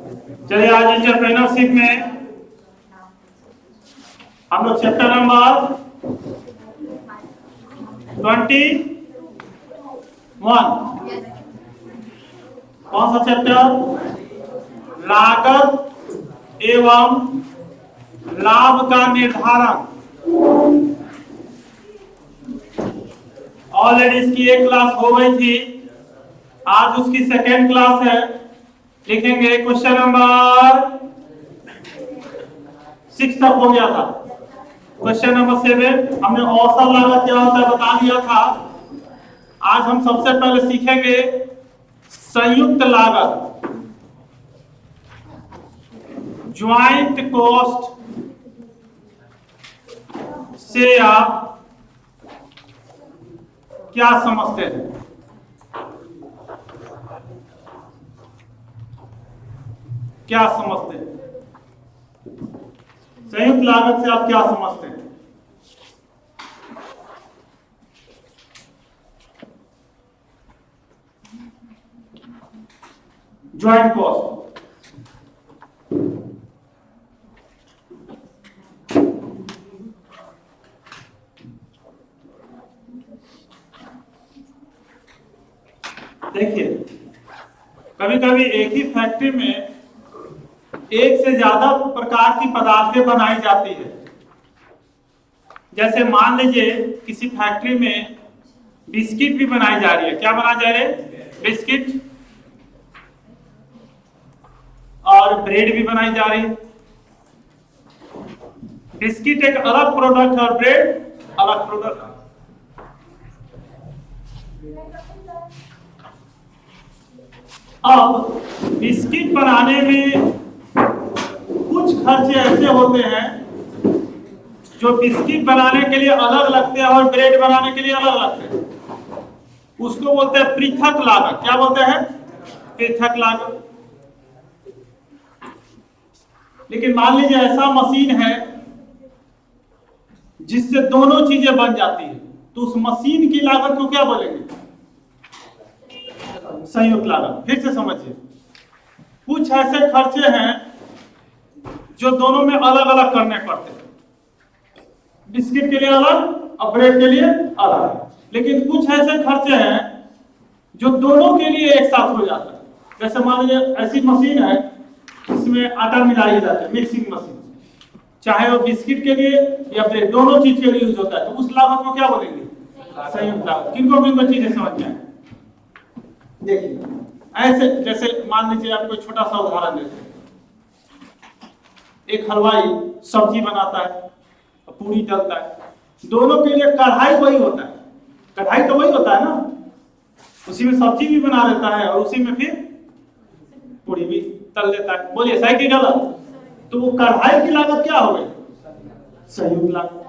चलिए आज एंटरप्रेन्योरशिप में हम लोग चैप्टर नंबर 21 कौन सा चैप्टर? लागत एवं लाभ का निर्धारण। ऑलरेडी इसकी एक क्लास हो गई थी, आज उसकी सेकेंड क्लास है। लिखेंगे क्वेश्चन नंबर 6 तक हो गया था। क्वेश्चन नंबर 7 हमने औसत लागत क्या होता है बता दिया था। आज हम सबसे पहले सीखेंगे संयुक्त लागत, ज्वाइंट कॉस्ट से आप क्या समझते हैं? क्या समझते हैं? संयुक्त लागत से आप क्या समझते हैं? ज्वाइंट कॉस्ट देखिए, कभी कभी एक ही फैक्ट्री में एक से ज्यादा प्रकार की पदार्थें बनाई जाती है। जैसे मान लीजिए किसी फैक्ट्री में बिस्किट भी बनाई जा रही है। क्या बनाई जा रही है? बिस्किट। और ब्रेड भी बनाई जा रही है। बिस्किट एक अलग प्रोडक्ट है और ब्रेड अलग प्रोडक्ट है। अब बिस्किट बनाने में कुछ खर्चे ऐसे होते हैं जो बिस्किट बनाने के लिए अलग लगते हैं और ब्रेड बनाने के लिए अलग लगते हैं। उसको बोलते हैं पृथक लागत। क्या बोलते हैं? पृथक लागत। लेकिन मान लीजिए ऐसा मशीन है जिससे दोनों चीजें बन जाती है, तो उस मशीन की लागत को क्या बोलेंगे? संयुक्त लागत। फिर से समझिए, कुछ ऐसे खर्चे हैं जो दोनों में अलग अलग करने पड़ते हैं। बिस्किट के लिए अलग और ब्रेड के लिए अलग। लेकिन कुछ ऐसे खर्चे हैं जो दोनों के लिए एक साथ हो जाता है। जैसे मान लीजिए ऐसी मशीन है इसमें आटा मिलाई जाता है, मिक्सिंग मशीन, चाहे वो बिस्किट के लिए या ब्रेड, दोनों चीज के लिए यूज होता है। तो उस लागत को क्या बोलेंगे? संयुक्त लागत। किनको किनको चीजें समझ में आए? देखिए, ऐसे जैसे मान लीजिए आप कोई छोटा सा उदाहरण देते हैं। एक हलवाई सब्जी बनाता है, पूरी तलता है, दोनों के लिए कढ़ाई वही होता है। कढ़ाई तो वही होता है ना, उसी में सब्जी भी बना लेता है और उसी में फिर पूरी भी तल लेता है। बोलिए सही कि गलत? तो वो कढ़ाई की लागत क्या हो गई? संयुक्त लागत।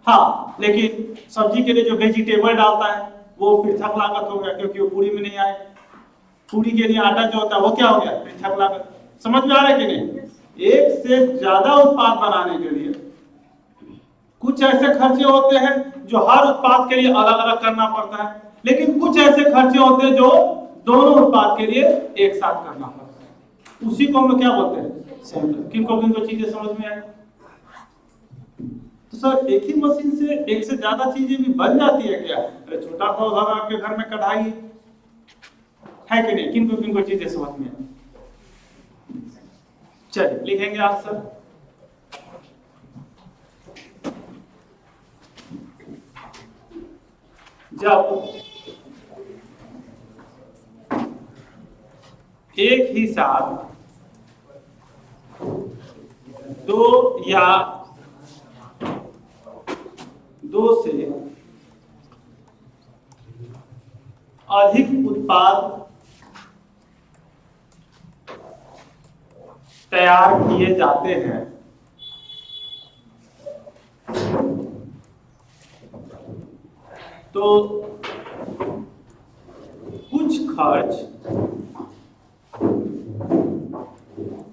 हाँ, लेकिन सब्जी के लिए जो वेजिटेबल डालता है वो पृथक लागत हो गया, क्योंकि वो पूरी में नहीं आए। पूरी के लिए आटा जो होता है वो क्या हो गया? पृथक लागत। समझ में आ रहा है कि नहीं? एक से ज्यादा उत्पाद बनाने के लिए कुछ ऐसे खर्चे होते हैं जो हर उत्पाद के लिए अलग अलग करना पड़ता है, लेकिन कुछ ऐसे खर्चे होते हैं जो दोनों उत्पाद के लिए एक साथ करना पड़ता है। उसी को हम क्या बोलते हैं? संयुक्त। किनको किनको चीजें समझ में आए? तो सर एक ही मशीन से एक से ज्यादा चीजें भी बन जाती है क्या? अरे छोटा सा उदाहरण, आपके घर में कढ़ाई है कि नहीं? किनको किनको चीजें समझ में आए? चलिए लिखेंगे आंसर। जब एक ही साथ दो या दो से अधिक उत्पाद तैयार किए जाते हैं तो कुछ खर्च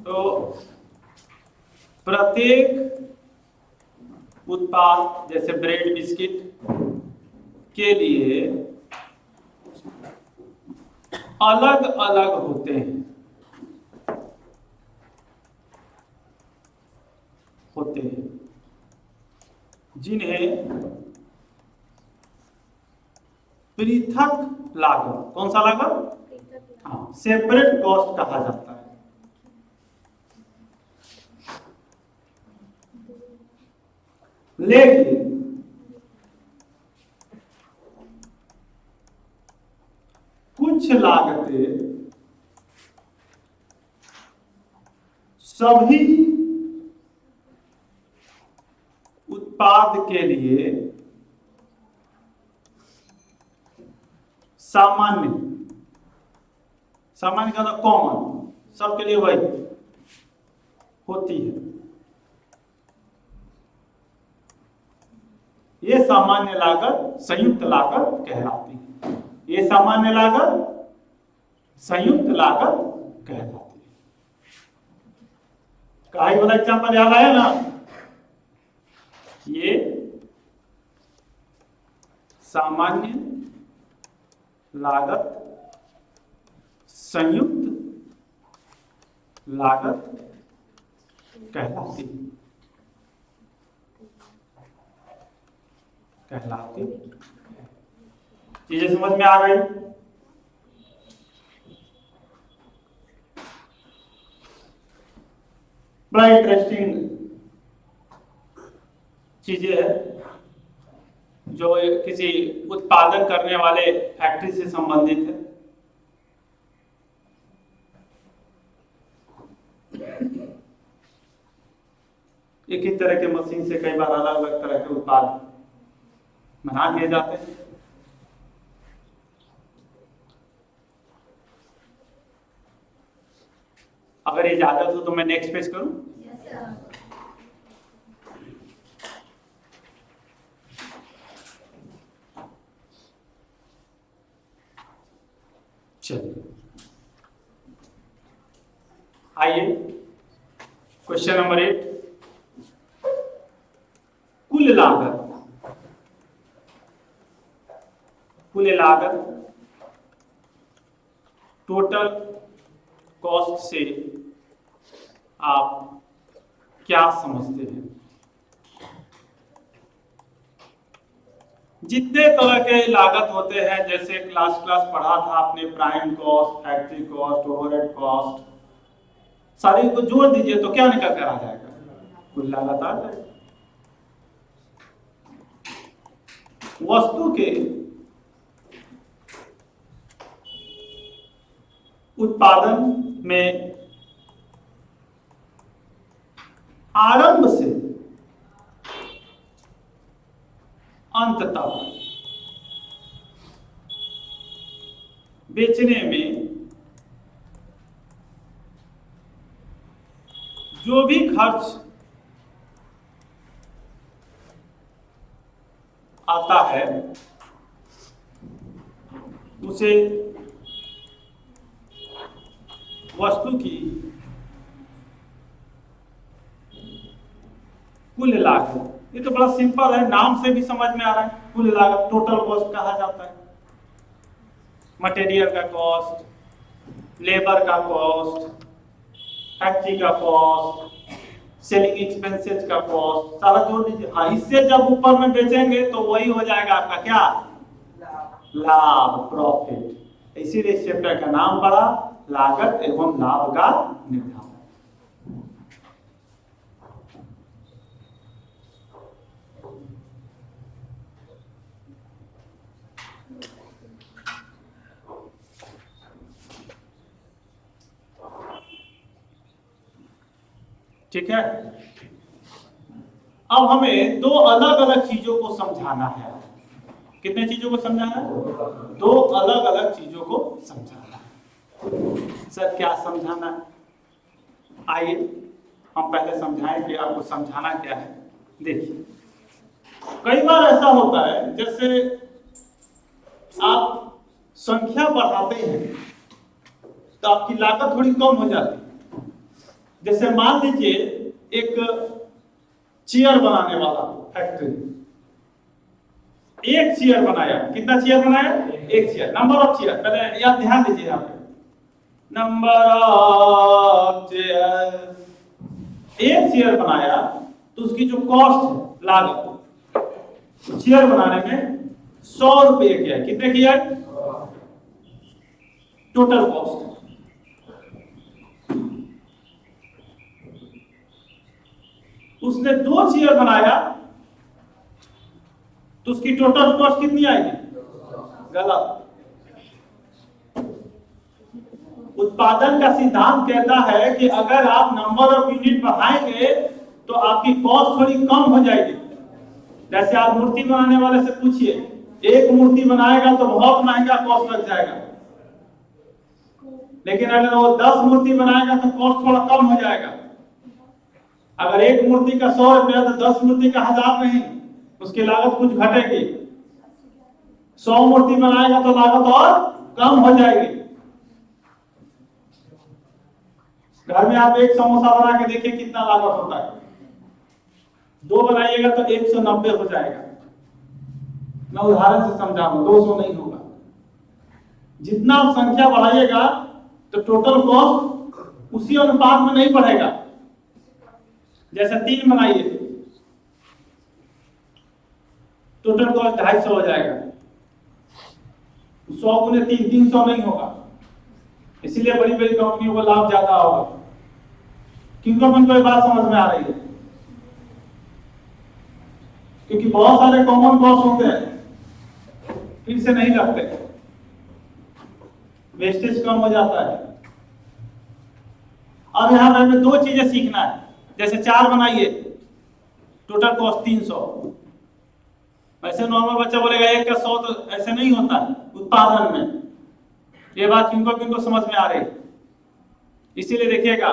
तो प्रत्येक उत्पाद जैसे ब्रेड बिस्किट के लिए अलग अलग होते हैं। होते हैं जिन्हें पृथक लागत, कौन सा लागत? हाँ, सेपरेट कॉस्ट कहा जाता है। लेकिन कुछ लागतें सभी उत्पाद के लिए सामान्य का मतलब कॉमन, सबके लिए वही होती है। ये सामान्य लागत संयुक्त लागत कहलाती है। ये सामान्य लागत संयुक्त लागत कहलाती है। कढ़ाई वाला एग्जाम्पल याद आया ना? ये सामान्य लागत संयुक्त लागत कहलाती चीजें समझ में आ गई? बड़ा इंटरेस्टिंग चीजें है जो किसी उत्पादन करने वाले फैक्ट्री से संबंधित है। एक ही तरह के मशीन से कई बार अलग अलग तरह के उत्पाद बना दिए जाते हैं। अगर इजाजत हो तो मैं नेक्स्ट पेज करूं? चलिए आइए क्वेश्चन नंबर 8। कुल लागत टोटल कॉस्ट से आप क्या समझते हैं? जितने तरह के लागत होते हैं, जैसे क्लास पढ़ा था आपने, prime cost, factory cost, overhead cost, सारी को जोड़ दीजिए तो क्या निकल कर आ जाएगा? कुल लागत आ जाएगा। वस्तु के उत्पादन में आरंभ से अंत तक बेचने में जो भी खर्च आता है उसे वस्तु की कुल लागत, ये तो बड़ा सिंपल है, नाम से भी समझ में आ रहा है। कुल लागत टोटल कॉस्ट कहा जाता है। मटेरियल का कॉस्ट, लेबर का कॉस्ट, फैक्ट्री का कॉस्ट, सेलिंग एक्सपेंसेस का कॉस्ट, सारा जोड़ दीजिए। हाँ, इससे जब ऊपर में बेचेंगे तो वही हो जाएगा आपका क्या? लाभ, प्रॉफिट। इसीलिए इस चैप्टर का नाम पड़ा लागत एवं लाभ का निर्धारण। ठीक है। अब हमें दो अलग अलग चीजों को समझाना है। कितने चीजों को समझाना है? दो अलग अलग चीजों को समझाना है। सर क्या समझाना है? आइए हम पहले समझाएं कि आपको समझाना क्या है। देखिए, कई बार ऐसा होता है जैसे आप संख्या बढ़ाते हैं तो आपकी लागत थोड़ी कम हो जाती है। जैसे मान लीजिए एक चेयर बनाने वाला फैक्ट्री, एक चेयर बनाया। कितना चेयर बनाया? एक चेयर। नंबर ऑफ चेयर, पहले याद ध्यान दीजिए यहाँ पे, नंबर ऑफ चेयर। एक चेयर बनाया उसकी जो कॉस्ट है, लागत, चेयर बनाने में 100 रुपये किया है। कितने किया है? Total cost. उसने 2 चेयर बनाया तो उसकी टोटल कॉस्ट कितनी आएगी? गलत। उत्पादन का सिद्धांत कहता है कि अगर आप नंबर ऑफ यूनिट बढ़ाएंगे तो आपकी कॉस्ट थोड़ी कम हो जाएगी। जैसे आप मूर्ति बनाने वाले से पूछिए, एक मूर्ति बनाएगा तो बहुत महंगा कॉस्ट लग जाएगा, लेकिन अगर वो 10 मूर्ति बनाएगा तो कॉस्ट थोड़ा कम हो जाएगा। अगर एक मूर्ति का 100 रुपया तो 10 मूर्ति का 1000 नहीं, उसकी लागत कुछ घटेगी। 100 मूर्ति बनाएगा तो लागत और कम हो जाएगी। घर में आप एक समोसा बना के देखिए कितना लागत होता है। 2 बनाइएगा तो 190 हो जाएगा। मैं उदाहरण से समझा रहा हूं, 200 नहीं होगा। जितना आप संख्या बढ़ाइएगा तो टोटल कॉस्ट उसी अनुपात में नहीं बढ़ेगा। जैसे 3 बनाइए, टोटल कॉस्ट 250 हो जाएगा। 100 गुने 3, 300 नहीं होगा। इसीलिए बड़ी बड़ी कंपनियों को लाभ ज्यादा होगा। किनको ये बात समझ में आ रही है? क्योंकि बहुत सारे कॉमन कॉस्ट होते हैं, फिर से नहीं लगते, वेस्टेज कम हो जाता है। अब यहां हमें 2 चीजें सीखना है। जैसे 4 बनाइए, टोटल कॉस्ट 300। वैसे नॉर्मल बच्चा बोलेगा 1 का 100, तो ऐसे नहीं होता उत्पादन में। ये बात किनको समझ में आ रही? इसीलिए देखिएगा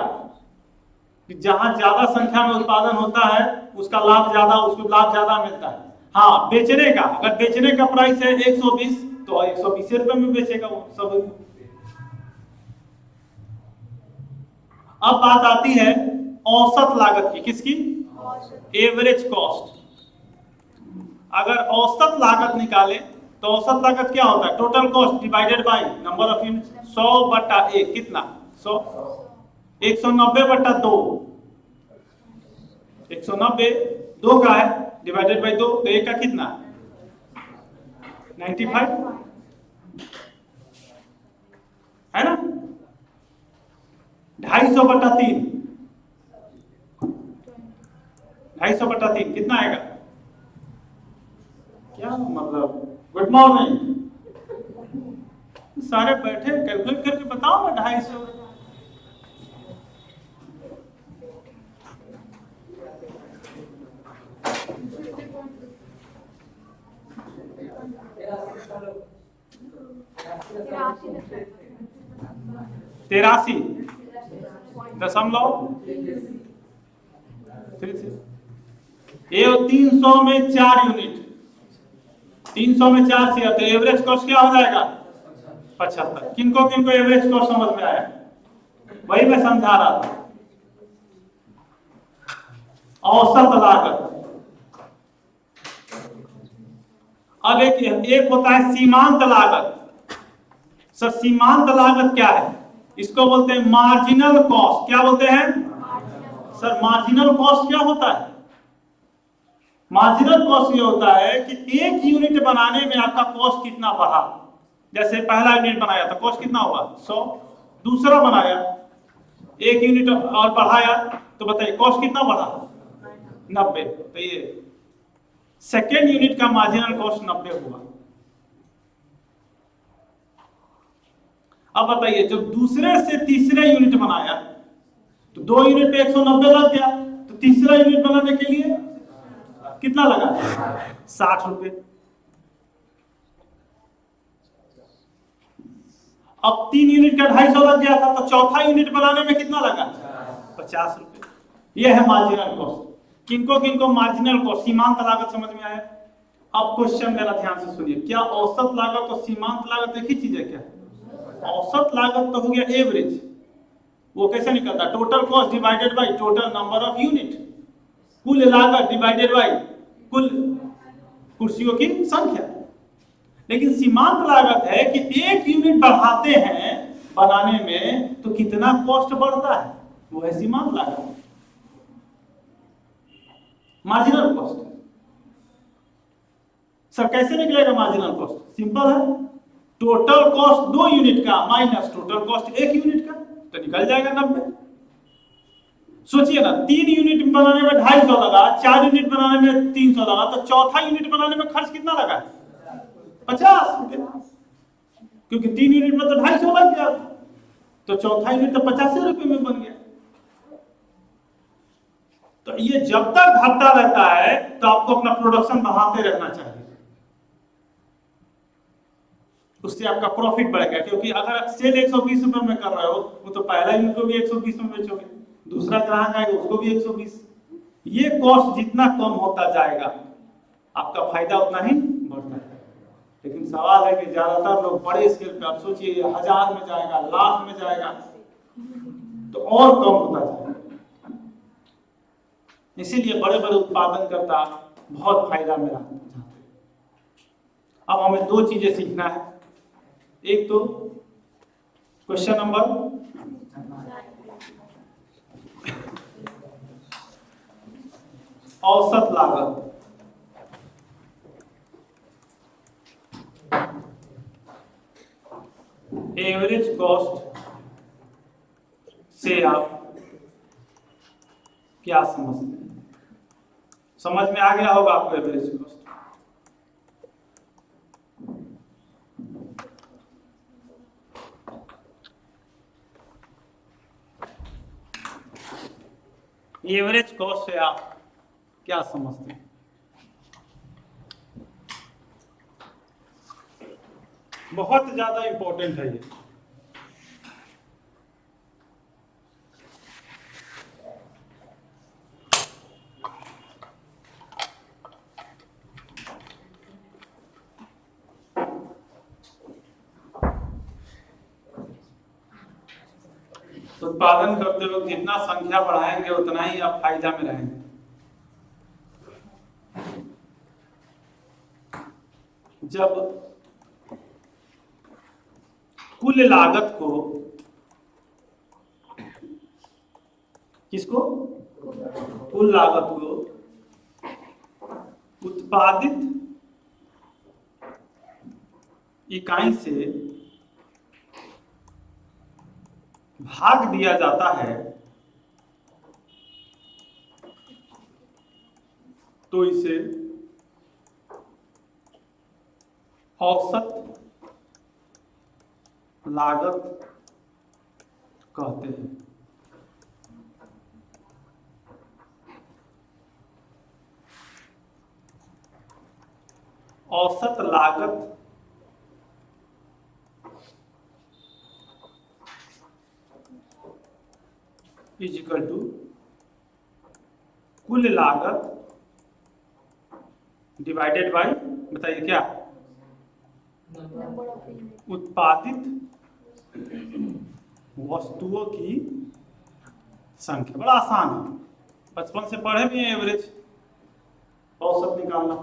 कि जहां ज्यादा संख्या में उत्पादन होता है उसको लाभ ज्यादा मिलता है। हाँ, बेचने का, अगर बेचने का प्राइस है 120 तो 120 रुपए में बेचेगा वो सब। अब बात आती है औसत लागत की। किसकी? Average cost. अगर औसत लागत निकाले तो औसत लागत क्या होता है? Total cost divided by number of unit. 100/1 कितना? 100। 190/2। 190 2 का है, डिवाइडेड बाय 2, तो 1 का कितना? 95 है ना? 250/3। 250/3 कितना आएगा? क्या मतलब? Good morning. सारे बैठे कैलकुलेट करके बताओ ना। 250 ये 300 में 4 यूनिट, 300 में 4 शेयर, तो एवरेज कॉस्ट क्या हो जाएगा? 75। किनको एवरेज कॉस्ट समझ में आया? वही मैं समझा रहा था। औसत लागत। अब एक होता है सीमांत लागत। सर सीमांत लागत क्या है? इसको बोलते हैं मार्जिनल कॉस्ट। क्या बोलते हैं सर? मार्जिनल कॉस्ट क्या होता है? मार्जिनल कॉस्ट ये होता है कि एक यूनिट बनाने में आपका कॉस्ट कितना बढ़ा। जैसे पहला यूनिट बनाया था, कॉस्ट कितना हुआ? 100। दूसरा बनाया, 1 यूनिट और बढ़ाया, तो बताइए कॉस्ट कितना बढ़ा? 90। तो ये सेकेंड यूनिट का मार्जिनल कॉस्ट 90 हुआ। अब बताइए जब दूसरे से तीसरे यूनिट बनाया तो 2 यूनिट पे 190 लग गया, तो तीसरा यूनिट बनाने के लिए कितना लगा? 60 रुपए। अब 3 यूनिट का 250 लग गया था, तो चौथा यूनिट बनाने में कितना लगा? 50 रुपए। यह है मार्जिनल कॉस्ट। किनको मार्जिनल कॉस्ट, सीमांत लागत समझ में आया? अब क्वेश्चन मेरा ध्यान से सुनिए। क्या औसत लागत और सीमांत लागत एक ही चीज है क्या? औसत लागत तो हो गया एवरेज। वो कैसे निकलता? Total cost divided by total number of unit. कुल लागत डिवाइडेड बाय कुल कुर्सियों की संख्या। लेकिन सीमांत लागत है कि 1 यूनिट बढ़ाते हैं बनाने में तो कितना कॉस्ट बढ़ता है, वो है सीमांत लागत। Marginal cost. सर कैसे निकलेगा मार्जिनल कॉस्ट? सिंपल है, टोटल कॉस्ट 2 यूनिट का माइनस टोटल कॉस्ट 1 यूनिट का, तो निकल जाएगा 90। सोचिए ना, 3 यूनिट बनाने में 250 लगा, 4 यूनिट बनाने में 300 लगा, तो चौथा यूनिट बनाने में खर्च कितना लगा? 50 रुपये, क्योंकि 3 यूनिट में तो 250 लग गया, तो चौथा यूनिट तो 85 रुपये में बन गया। तो ये जब तक घटता रहता है तो आपको अपना प्रोडक्शन बढ़ाते रहना चाहिए, उससे आपका प्रॉफिट बढ़ेगा। क्योंकि अगर सेल 120 रुपए में कर रहे हो, वो तो पहला यूनिट को भी 120 में बेचोगे, दूसरा ग्राहक आएगा उसको भी 120। ये कॉस्ट जितना कम होता जाएगा आपका फायदा उतना ही बढ़ता है। लेकिन सवाल है कि ज्यादातर लोग बड़े स्केल पे, आप सोचिए 1000 में जाएगा, लाख में जाएगा, तो और कम होता जाएगा। इसीलिए बड़े बड़े उत्पादन करता बहुत फायदा में रहते हैं। अब हमें 2 चीजें सीखना है। एक तो क्वेश्चन नंबर औसत लागत, एवरेज कॉस्ट से आप क्या समझते हैं? समझ में आ गया होगा आपको एवरेज कॉस्ट। एवरेज कॉस्ट से आप क्या समझते हैं? बहुत ज्यादा इंपॉर्टेंट है ये। उत्पादन करते वक्त जितना संख्या बढ़ाएंगे उतना ही आप फायदा में रहेंगे। जब कुल लागत को, किसको? कुल लागत को उत्पादित इकाई से भाग दिया जाता है, तो इसे औसत लागत कहते हैं। औसत लागत इज इक्वल टू कुल लागत डिवाइडेड बाय, बताइए क्या? उत्पादित वस्तुओं की संख्या। बड़ा आसान है, बचपन से पढ़े भी हैं एवरेज, औसत निकालना।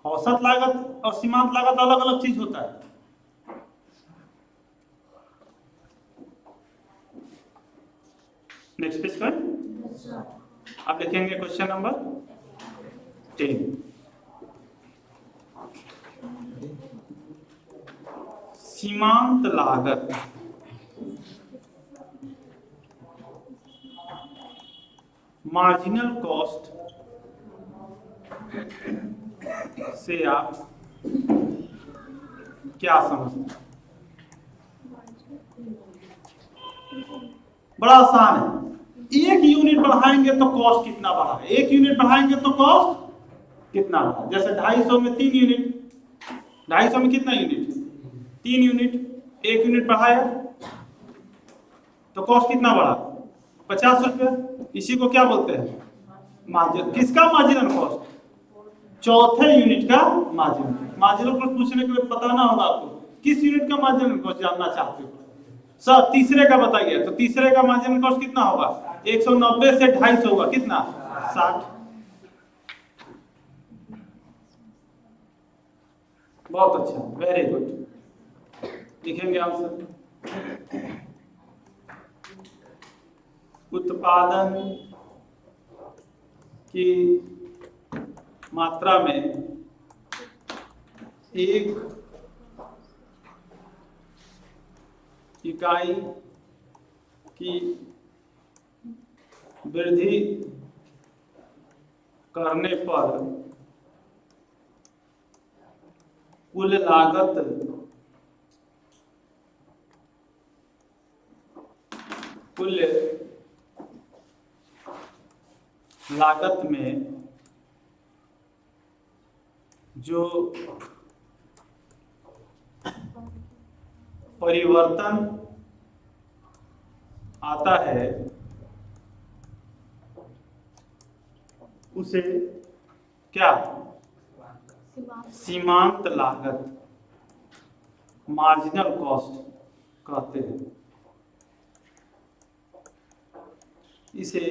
औसत लागत और सीमांत लागत अलग अलग चीज होता है। नेक्स्ट पेज पर आप लिखेंगे क्वेश्चन नंबर 10। सीमांत लागत मार्जिनल कॉस्ट से आप क्या समझते हैं? बड़ा आसान है। 1 यूनिट बढ़ाएंगे तो कॉस्ट कितना बढ़ा, 1 यूनिट बढ़ाएंगे तो कॉस्ट कितना बढ़ा। जैसे 250 में 3 यूनिट, 250 में कितना यूनिट? 3 यूनिट, 1 यूनिट बढ़ाया तो कॉस्ट कितना बढ़ा? 50 रुपये। इसी को क्या बोलते हैं? मार्जिन। किसका मार्जिनल कॉस्ट? चौथे यूनिट का मार्जिन। मार्जिनल कॉस्ट पूछने के लिए बताना होगा आपको किस यूनिट का मार्जिनल कॉस्ट जानना चाहते हो। सर तीसरे का बताइए, तो तीसरे का मार्जिनल कॉस्ट कितना होगा? 190 से 250 होगा, कितना? 60। बहुत अच्छा, वेरी गुड। लिखेंगे आंसर। उत्पादन की मात्रा में एक इकाई की वृद्धि करने पर कुल लागत में जो परिवर्तन आता है उसे क्या सीमांत लागत, मार्जिनल कॉस्ट कहते हैं। इसे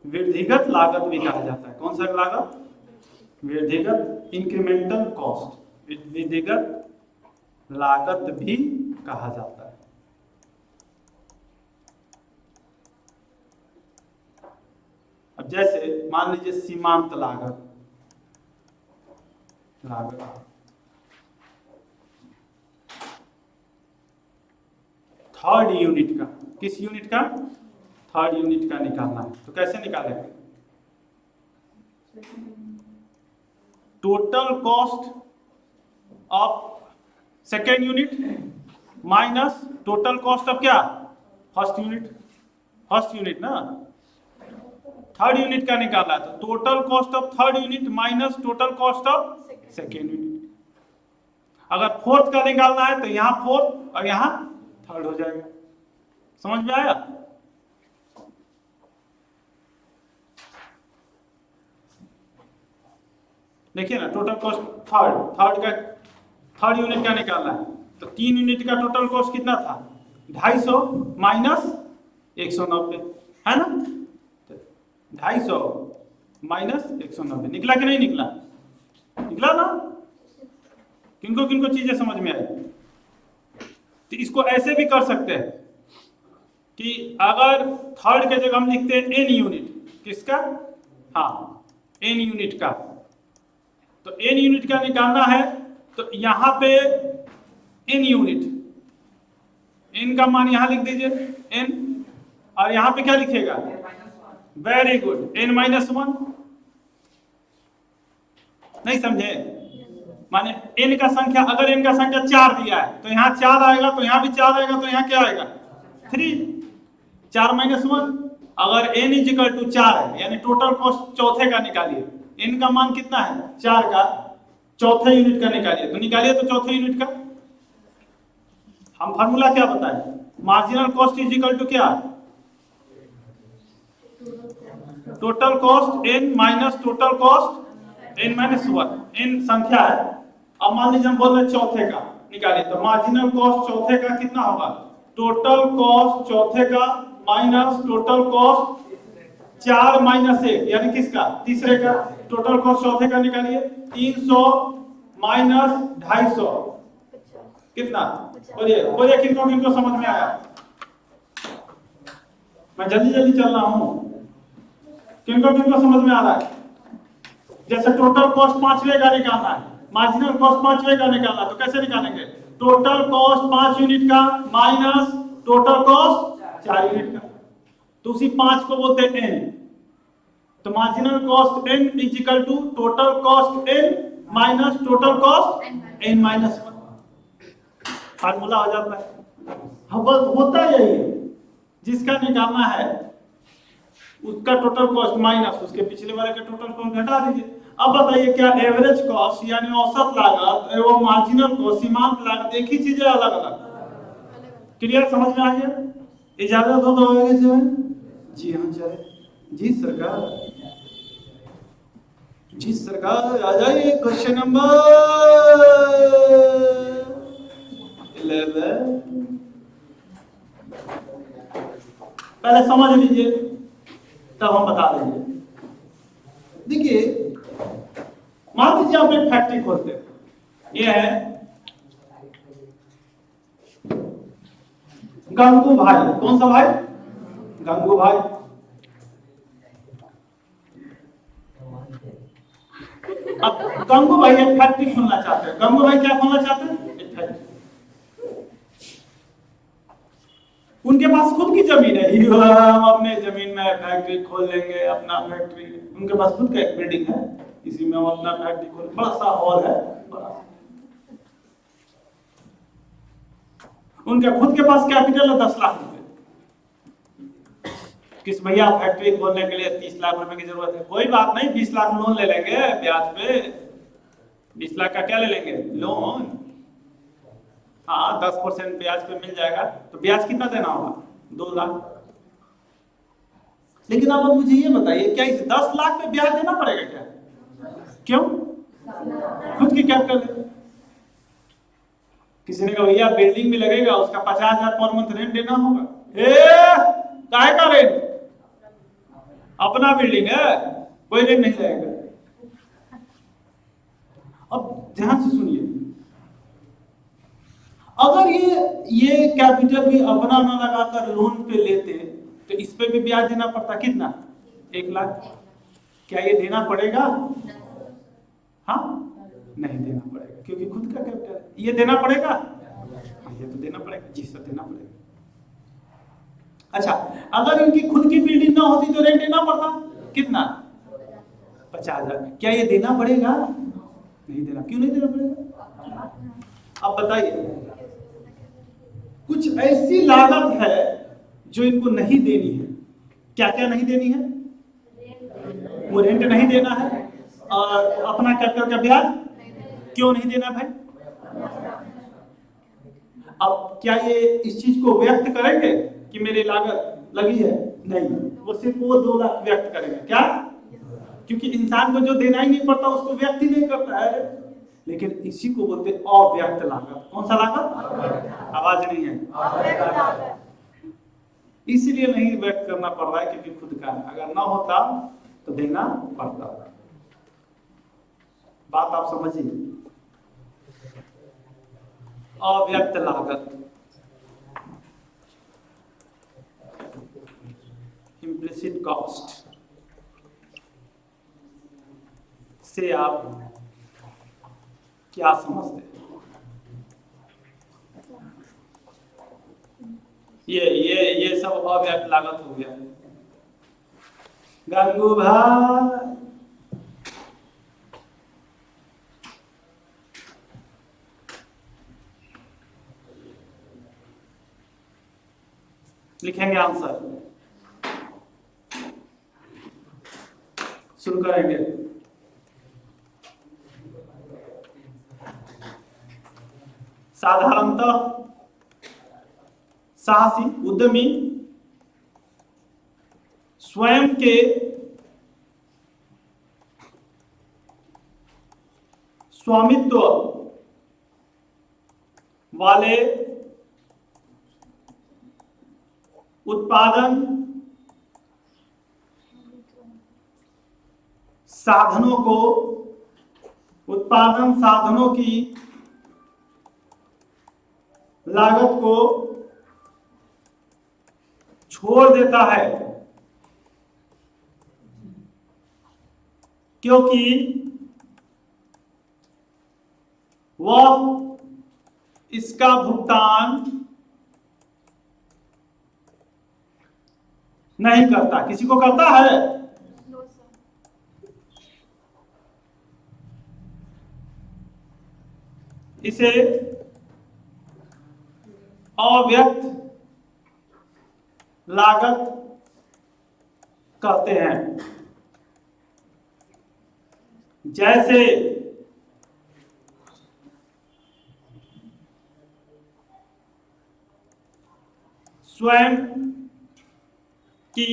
वृद्धिगत लागत भी कहा जाता है। कौन सा लागत? वृद्धिगत, इंक्रीमेंटल कॉस्ट, वृद्धिगत लागत भी कहा जाता है। अब जैसे मान लीजिए सीमांत लागत, थर्ड यूनिट का, किस यूनिट का? थर्ड यूनिट का निकालना है। तो कैसे निकालेंगे? Total cost of second unit minus total cost of क्या? फर्स्ट यूनिट ना। थर्ड यूनिट का निकालना है तो total cost of third unit minus total cost of second unit. अगर फोर्थ का निकालना है तो यहाँ फोर्थ और यहाँ थर्ड हो जाएगा। समझ में आया? देखिए ना, टोटल कॉस्ट थर्ड यूनिट का निकालना है तो 3 यूनिट का टोटल कॉस्ट कितना था? 250 माइनस 190 है ना। 250 माइनस 190 निकला कि नहीं निकला? निकला ना। किनको किनको चीजें समझ में आई? तो इसको ऐसे भी कर सकते हैं कि अगर थर्ड के जगह हम लिखते हैं एन यूनिट, किसका? हाँ, एन यूनिट का। तो एन यूनिट का निकालना है तो यहां पे एन यूनिट, एन का मान यहां लिख दीजिए एन, और यहां पे क्या लिखेगा? Very good, N minus 1। नहीं समझे? माने एन का संख्या, अगर एन का संख्या 4 दिया है तो यहाँ 4 आएगा, तो यहाँ भी 4 आएगा, तो यहाँ क्या आएगा? 3। 4 माइनस 1। अगर एन इज इक्वल टू 4 है यानी टोटल कॉस्ट चौथे का निकालिए। एन का मान कितना है? 4 का चौथे यूनिट का निकालिए, तो निकालिए तो चौथे यूनिट का। हम फार्मूला क्या बताएं? Marginal cost is equal to क्या? Total cost N minus total cost N minus 1। N संख्या है, अब मान लीजिए हम बोल रहे चौथे का निकालिए, तो मार्जिनल कॉस्ट चौथे का कितना होगा? टोटल कॉस्ट चौथे का माइनस टोटल कॉस्ट 4 माइनस 1 यानी किसका? तीसरे का। टोटल कॉस्ट चौथे का निकालिए, 300 माइनस 250 कितना? बोलिए किनको किनको समझ में आया? मैं जल्दी जल्दी चल रहा हूं, किनको किनको समझ में आ रहा है? जैसे टोटल कॉस्ट 5वें का निकालना है, मार्जिनल कॉस्ट 5वें का निकालना है, तो कैसे निकालेंगे? टोटल कॉस्ट 5 यूनिट का माइनस टोटल कॉस्ट 4 यूनिट का, तो उसी 5 को बोलते हैं एन। तो marginal cost N is equal to total cost N minus total cost N minus 1। Formula हो जाता है। होता यही है, जिसका निकालना है उसका टोटल कॉस्ट माइनस उसके पिछले वाले का टोटल कॉस्ट घटा दीजिए। अब बताइए क्या एवरेज कॉस्ट यानी औसत लागत एवं मार्जिनल कॉस्ट सीमांत लागत एक ही चीज है, अलग अलग? क्लियर, समझ में आ गया? इजाजत हो तो आगे से? जी हाँ चले। जी सरकार आ जाइए। क्वेश्चन नंबर 11 पहले समझ लीजिए तब हम बता देंगे। देखिए, मान लीजिए आप एक फैक्ट्री खोलते हैं, ये है गंगू भाई। कौन सा भाई? गंगू भाई। अब गंगू भाई एक फैक्ट्री खोलना चाहते हैं। गंगू भाई क्या खोलना चाहते हैं? एक फैक्ट्री। उनके पास खुद की जमीन है, हम अपने जमीन में फैक्ट्री खोल लेंगे, अपना फैक्ट्री। उनके पास खुद का एक बिल्डिंग है, इसी में हम अपना फैक्ट्री खोल, बड़ा सा हॉल है, बड़ा। उनके खुद के पास कैपिटल है 10 लाख रुपए। किस भैया फैक्ट्री खोलने के लिए 30 लाख रुपए की जरूरत है? कोई बात नहीं, 20 लाख लोन ले लेंगे ब्याज पे। 20 लाख का क्या ले लेंगे? लोन। हाँ, 10% ब्याज पे मिल जाएगा। तो ब्याज कितना देना होगा? 2 लाख। लेकिन अब मुझे ये बताइए, क्या इस 10 लाख पे ब्याज देना पड़ेगा क्या? क्यों? खुद की कैपिटल है। किसी ने कहा भैया बिल्डिंग भी लगेगा, उसका 50,000 पर मंथ रेंट देना होगा। काहे का रेंट? अपना बिल्डिंग है, कोई रेंट नहीं लगेगा। अब ध्यान से सुनिए, अगर ये कैपिटल भी अपना ना लगाकर लोन पे लेते तो इस पे भी ब्याज देना पड़ता। कितना? 1 लाख। क्या ये देना पड़ेगा? हाँ, नहीं देना पड़ेगा, क्योंकि खुद का कैपिटल है। ये देना पड़ेगा? हाँ, ये तो देना पड़ेगा, जी सर देना पड़ेगा। अच्छा, अगर इनकी खुद की बिल्डिंग ना होती तो रेंट देना पड़ता। कितना? 50,000। क्या ये देना पड़ेगा? नहीं देना। क्यों नहीं देना पड़ेगा? अब बताइए, कुछ ऐसी लागत है जो इनको नहीं देनी है। क्या क्या नहीं देनी है? वो रेंट नहीं देना है, और अपना कैपिटल का ब्याज क्यों नहीं देना भाई? अब क्या ये इस चीज को व्यक्त करेंगे कि मेरी लागत लगी है? नहीं, वो सिर्फ वो 2 लाख व्यक्त करेंगे। क्या? क्योंकि इंसान को जो देना ही नहीं पड़ता उसको व्यक्त ही नहीं करता है। लेकिन इसी को बोलते अव्यक्त लागत। कौन सा लागत? आवाज नहीं है। इसलिए नहीं व्यक्त करना पड़ रहा है क्योंकि खुद का है। अगर ना होता तो देना पड़ता। बात आप समझिए। अव्यक्त लागत, इम्प्लिसिट कॉस्ट से आप क्या समझते हैं? ये सब अव्यक्त लागत हो गया। गंगू भाई, लिखेंगे आंसर, शुरू करेंगे। साधारणतः साहसी उद्यमी स्वयं के स्वामित्व वाले उत्पादन साधनों की लागत को छोड़ देता है, क्योंकि वह इसका भुगतान नहीं करता। किसी को करता है? इसे अव्यक्त लागत कहते हैं। जैसे स्वयं की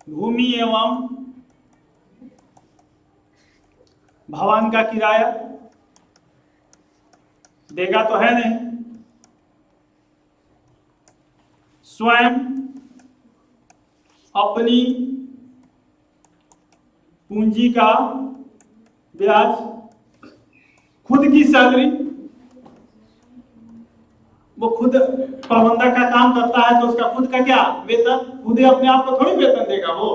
भूमि एवं भवन का किराया देगा तो है नहीं, स्वयं अपनी पूंजी का ब्याज खुद की सैलरी, वो खुद प्रबंधक का काम करता है तो उसका खुद का क्या वेतन, खुद ही अपने आप को थोड़ी वेतन देगा वो,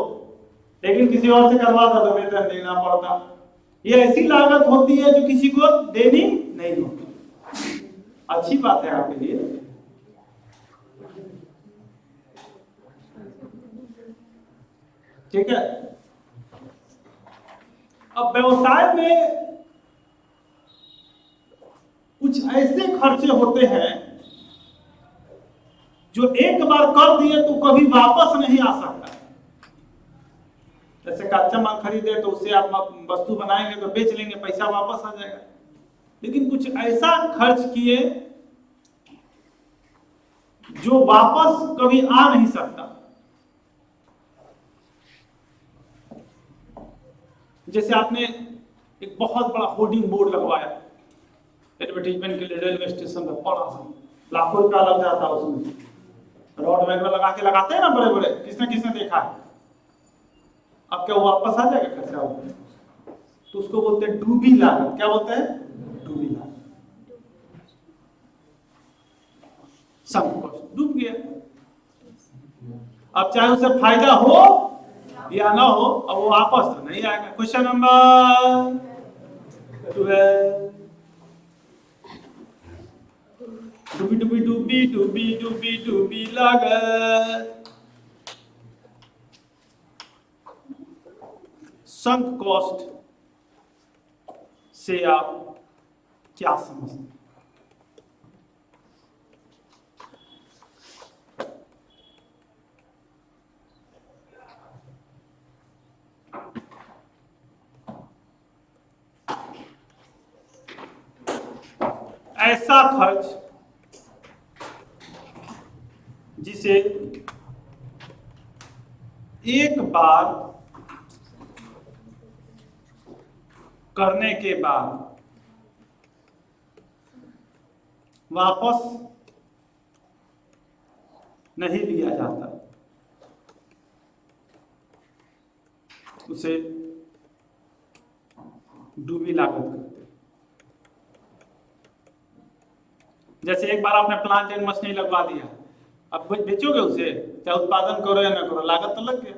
लेकिन किसी और से करवाता तो वेतन देना पड़ता। ये ऐसी लागत होती है जो किसी को देनी नहीं होती। अच्छी बात है आपके लिए। ठीक है। अब व्यवसाय में कुछ ऐसे खर्चे होते हैं जो एक बार कर दिए तो कभी वापस नहीं आ सकता। जैसे कच्चा माल खरीदे तो उससे आप वस्तु बनाएंगे तो बेच लेंगे, पैसा वापस आ जाएगा। लेकिन कुछ ऐसा खर्च किए जो वापस कभी आ नहीं सकता। जैसे आपने एक बहुत बड़ा होर्डिंग बोर्ड लगवाया एडवर्टीजमेंट के लिए रेलवे स्टेशन पर, बड़ा सा, लाखों रुपया लग जाता है उसमें, रॉड वगैरह लगा के लगाते हैं ना बड़े बड़े, किसने किसने देखा है। अब क्या वो वापस आ जाएगा खर्चा हो? तो उसको बोलते हैं डूबी लागत। क्या बोलते हैं? डूबी लागत। सब कुछ डूब गया। अब चाहे उससे फायदा हो या ना हो, अब वो वापस तो नहीं आएगा। Question number 12। डूबी डूबी डूबी डूबी डूबी डूबी लागत। संक कॉस्ट से आप क्या समझते हैं? ऐसा खर्च जिसे एक बार करने के बाद वापस नहीं लिया जाता, उसे डूबी लागत कहते हैं। जैसे एक बार आपने प्लांट एंड मशीनरी लगवा दिया, अब बेचोगे उसे, चाहे उत्पादन करो या ना करो, लागत तो लग गया।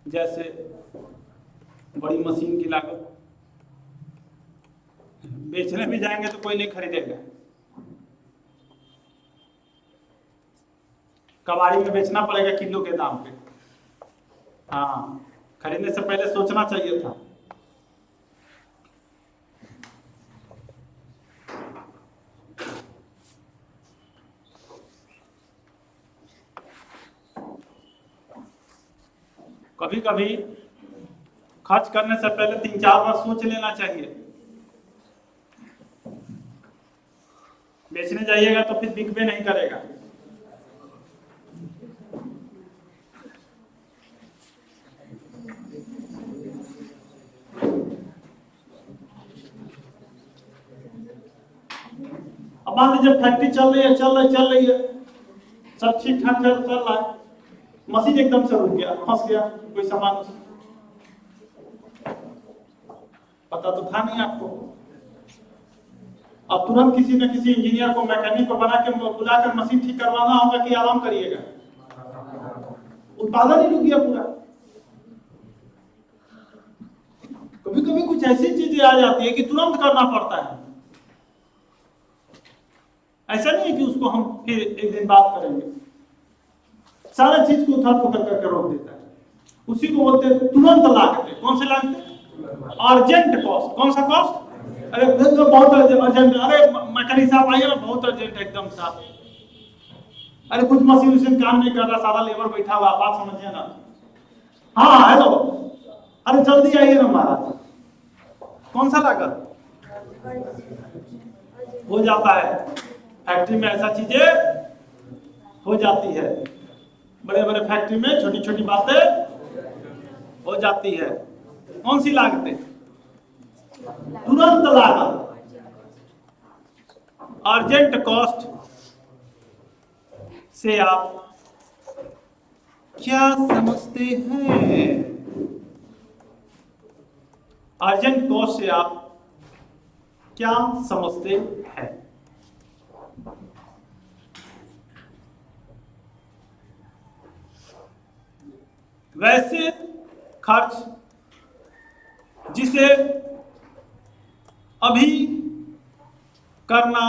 जैसे बड़ी मशीन की लागत, बेचने भी जाएंगे तो कोई नहीं खरीदेगा। कबाड़ी में बेचना पड़ेगा किलो के दाम पे। हाँ, खरीदने से पहले सोचना चाहिए था। कभी कभी खर्च करने से पहले 3-4 बार सोच लेना चाहिए। बेचने जाइएगा तो फिर बिकबे नहीं करेगा। अब मान लीजिए फैक्ट्री चल रही है, सब ठीक ठाक चल रहा है, मशीन एकदम से रुक गया, फंस गया कोई सामान उसमें, पता तो था नहीं आपको। अब तुरंत किसी न किसी इंजीनियर को, मैकेनिक को बना के बुलाकर मशीन ठीक करवाना होगा कि आराम करिएगा? उत्पादन ही रुक गया पूरा। कभी कभी कुछ ऐसी चीजें आ जाती है कि तुरंत करना पड़ता है। ऐसा नहीं है कि उसको हम फिर एक दिन बात करेंगे, सारा चीज को उठा फुकर करके रोक देता है। उसी को बोलते हैं तुरंत लागत। कौन से लागत? Urgent cost. कौन सा कॉस्ट? अरे बहुत अर्जेंट, अरे मैकेनिक साहब आइए ना, बहुत अर्जेंट है एकदम साहब। अरे कुछ मशीन काम नहीं कर रहा, सारा लेबर बैठा हुआ, बात समझिए ना। हाँ हेलो, अरे जल्दी आइए ना महाराज। कौन सा लागत? हो जाता है फैक्ट्री में, ऐसा चीजें हो जाती है। बड़े बड़े फैक्ट्री में छोटी छोटी बातें हो जाती है। कौन सी लागतें? तुरंत लागत, अर्जेंट कॉस्ट से आप क्या समझते हैं? अर्जेंट कॉस्ट से आप क्या समझते हैं? वैसे खर्च जिसे अभी करना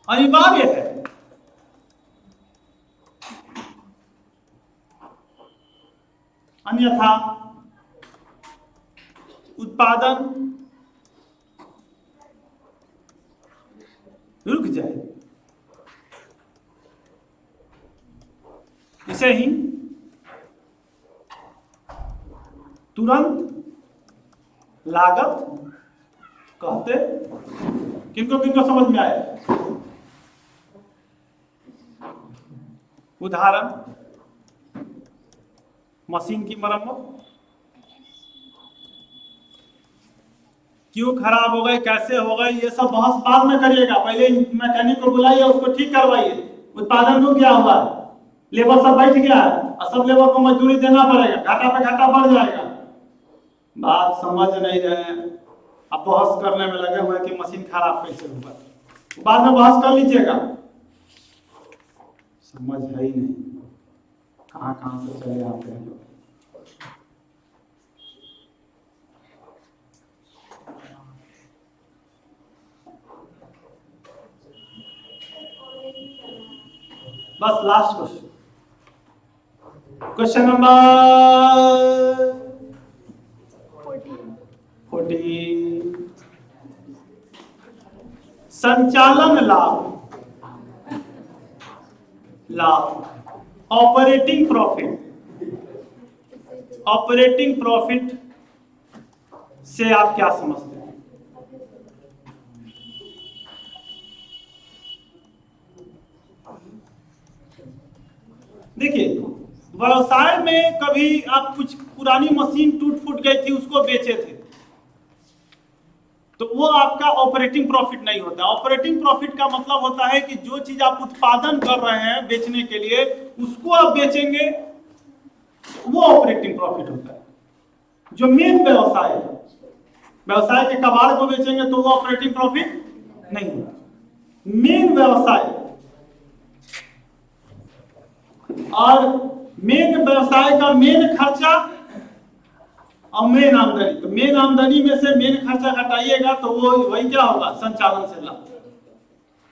अनिवार्य है, अन्यथा उत्पादन रुक जाए, इसे ही तुरंत लागत कहते। किनको किनको समझ में आया? उदाहरण, मशीन की मरम्मत, क्यों खराब हो गई, कैसे हो गई, ये सब बहस बाद में करिएगा। पहले मैकेनिक को बुलाइए, उसको ठीक करवाइए। उत्पादन रुक गया हुआ है, लेबर सब बैठ गया है और सब लेबर को मजदूरी देना पड़ेगा, घाटा पे घाटा बढ़ जाएगा। बात समझ नहीं रहे हैं, अब बहस करने में लगे हुए कि मशीन खराब कैसे हुआ। बाद में बहस कर लीजिएगा। समझ है ही नहीं, कहां कहां से चले आते हैं लोग। बस लास्ट क्वेश्चन, क्वेश्चन नंबर 14। संचालन लाभ, ऑपरेटिंग प्रॉफिट से आप क्या समझते हैं? देखिए, व्यवसाय में कभी आप कुछ पुरानी मशीन टूट फूट गई थी, उसको बेचे थे, तो वो आपका ऑपरेटिंग प्रॉफिट नहीं होता। ऑपरेटिंग प्रॉफिट का मतलब होता है कि जो चीज आप उत्पादन कर रहे हैं बेचने के लिए, उसको आप बेचेंगे, वो ऑपरेटिंग प्रॉफिट होता है। जो मेन व्यवसाय है, व्यवसाय के कबाड़ को बेचेंगे तो वो ऑपरेटिंग प्रॉफिट नहीं होता। मेन व्यवसाय और मेन व्यवसाय का मेन खर्चा और मेन आमदनी, तो मेन आमदनी में से मेन खर्चा घटाइएगा तो वो वही क्या होगा? संचालन से लाभ।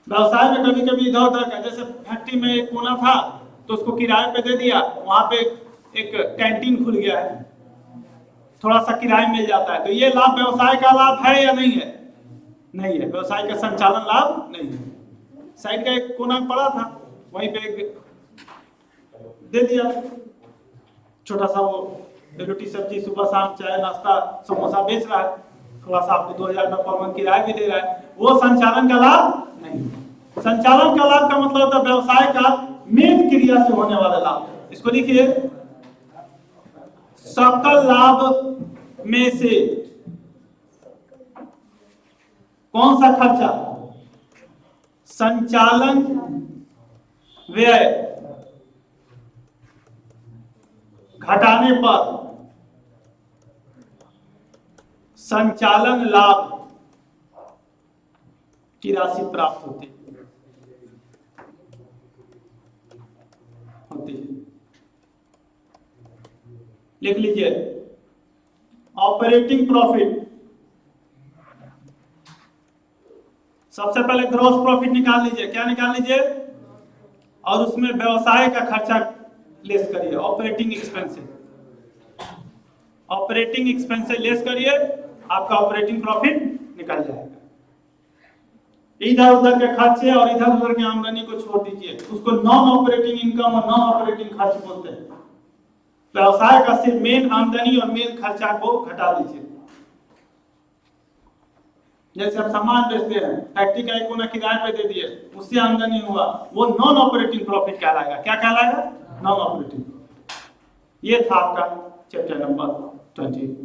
व्यवसाय में कभी कभी इधर उधर का, जैसे फैक्ट्री में एक कोना था तो उसको किराए पे दे दिया, वहां पे एक कैंटीन खुल गया है, थोड़ा सा किराए मिल जाता है, तो ये लाभ व्यवसाय का लाभ है या नहीं है? नहीं है, व्यवसाय का संचालन लाभ नहीं है। साइड का एक कोना पड़ा था, वहीं पे एक दे दिया, छोटा सा वो रोटी सब्जी सुबह शाम चाय नाश्ता समोसा बेच रहा है, थोड़ा सा आपको 2000 रुपये पर मंथ किराया भी दे रहा है, वो संचालन का लाभ नहीं। संचालन का लाभ का मतलब होता है व्यवसाय का मेन क्रिया से होने वाला लाभ। इसको लिखिए, सकल लाभ में से कौन सा खर्चा संचालन व्यय घटाने पर संचालन लाभ की राशि प्राप्त होती है। लिख लीजिए, ऑपरेटिंग प्रॉफिट, सबसे पहले ग्रॉस प्रॉफिट निकाल लीजिए। क्या निकाल लीजिए? और उसमें व्यवसाय का खर्चा लेस करिए, ऑपरेटिंग एक्सपेंस से। ऑपरेटिंग एक्सपेंस से लेस करिए, आपका ऑपरेटिंग प्रॉफिट निकल जाएगा। इधर उधर के खर्चे और इधर उधर की आमदनी को छोड़ दीजिए, उसको नॉन ऑपरेटिंग इनकम और नॉन ऑपरेटिंग खर्च बोलते हैं। व्यवसाय का सिर्फ मेन आमदनी और मेन खर्चा को घटा दीजिए। जैसे आप सामान बेचते हैं, फैक्ट्री का एक कोना किराए पे दे दिए, उससे आमदनी हुआ, वो नॉन ऑपरेटिंग प्रॉफिट कहलाएगा। क्या कहलाएगा? Non operating. ये था आपका चैप्टर नंबर 20।